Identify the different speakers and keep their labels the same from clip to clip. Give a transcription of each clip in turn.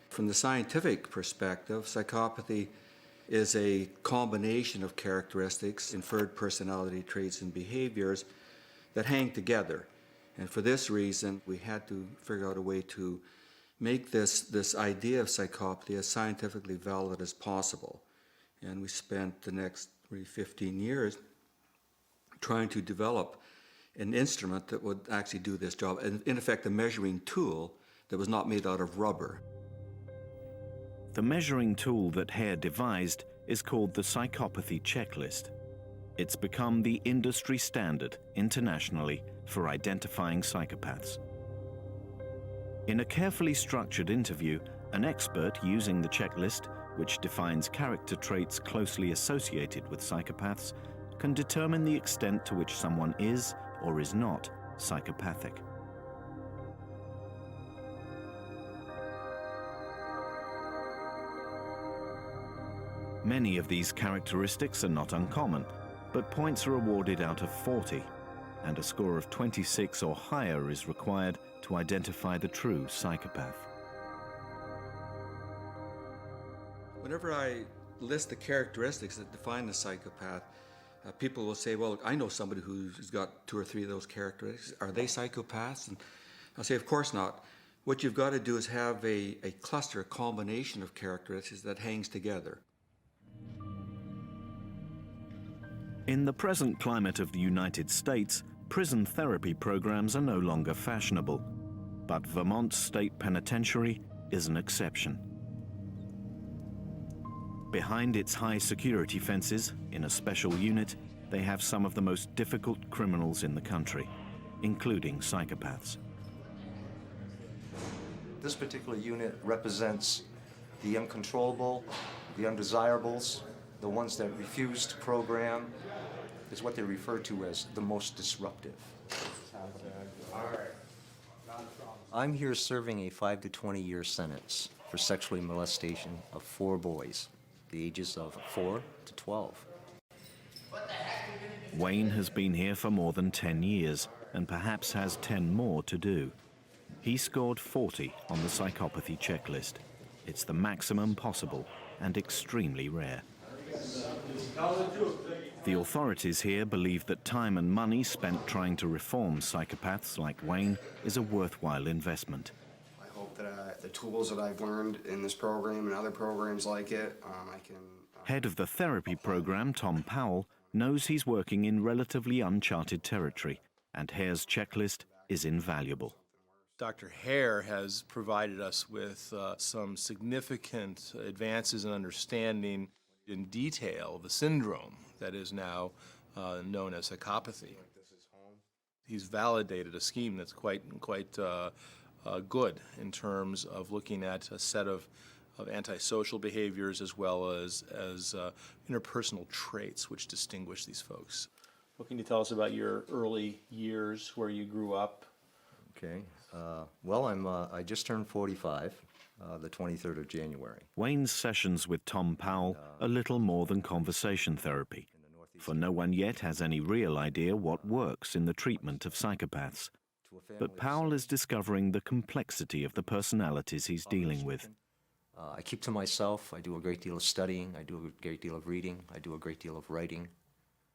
Speaker 1: From the scientific perspective, psychopathy is a combination of characteristics, inferred personality traits, and behaviors that hang together. And for this reason, we had to figure out a way to make this idea of psychopathy as scientifically valid as possible. And we spent the next 15 years trying to develop an instrument that would actually do this job, and in effect a measuring tool that was not made out of rubber.
Speaker 2: The measuring tool that Hare devised is called the psychopathy checklist. It's become the industry standard internationally for identifying psychopaths. In a carefully structured interview, an expert using the checklist, which defines character traits closely associated with psychopaths, can determine the extent to which someone is or is not psychopathic. Many of these characteristics are not uncommon, but points are awarded out of 40, and a score of 26 or higher is required to identify the true psychopath.
Speaker 1: Whenever I list the characteristics that define the psychopath, people will say, well, I know somebody who's got 2 or 3 of those characteristics. Are they psychopaths? And I'll say, of course not. What you've got to do is have a cluster, a combination of characteristics that hangs together.
Speaker 2: In the present climate of the United States, prison therapy programs are no longer fashionable, but Vermont State Penitentiary is an exception. Behind its high security fences, in a special unit, they have some of the most difficult criminals in the country, including psychopaths.
Speaker 3: This particular unit represents the uncontrollable, the undesirables, the ones that refuse to program, is what they refer to as the most disruptive. I'm here serving a 5 to 20 year sentence for sexually molestation of 4 boys, the ages of 4 to 12.
Speaker 2: Wayne has been here for more than 10 years and perhaps has 10 more to do. He scored 40 on the psychopathy checklist. It's the maximum possible and extremely rare. The authorities here believe that time and money spent trying to reform psychopaths like Wayne is a worthwhile investment.
Speaker 4: I hope that the tools that I've learned in this program and other programs like it, I can...
Speaker 2: Head of the therapy program, Tom Powell, knows he's working in relatively uncharted territory, and Hare's checklist is invaluable.
Speaker 5: Dr. Hare has provided us with some significant advances in understanding in detail the syndrome that is now known as psychopathy. He's validated a scheme that's quite good in terms of looking at a set of antisocial behaviors as well as interpersonal traits which distinguish these folks. What can you tell us about your early years, where you grew up?
Speaker 3: Okay. Well, I just turned 45, the 23rd of January.
Speaker 2: Wayne's sessions with Tom Powell are little more than conversation therapy, for no one yet has any real idea what works in the treatment of psychopaths. But Powell is discovering the complexity of the personalities he's dealing with.
Speaker 3: I keep to myself. I do a great deal of studying. I do a great deal of reading. I do a great deal of writing.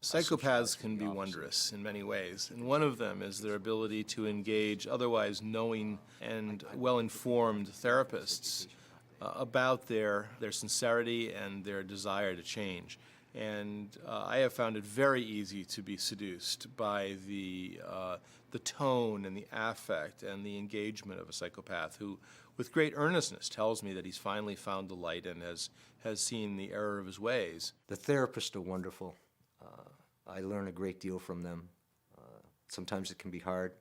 Speaker 5: Psychopaths can be wondrous in many ways, and one of them is their ability to engage otherwise knowing and well-informed therapists about their sincerity and their desire to change. And I have found it very easy to be seduced by the tone and the affect and the engagement of a psychopath who, with great earnestness, tells me that he's finally found the light and has seen the error of his ways.
Speaker 3: The therapists are wonderful. I learn a great deal from them. Sometimes it can be hard.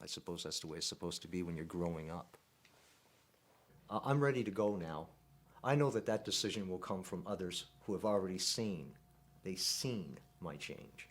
Speaker 3: I suppose that's the way it's supposed to be when you're growing up. I'm ready to go now. I know that decision will come from others who have already seen my change.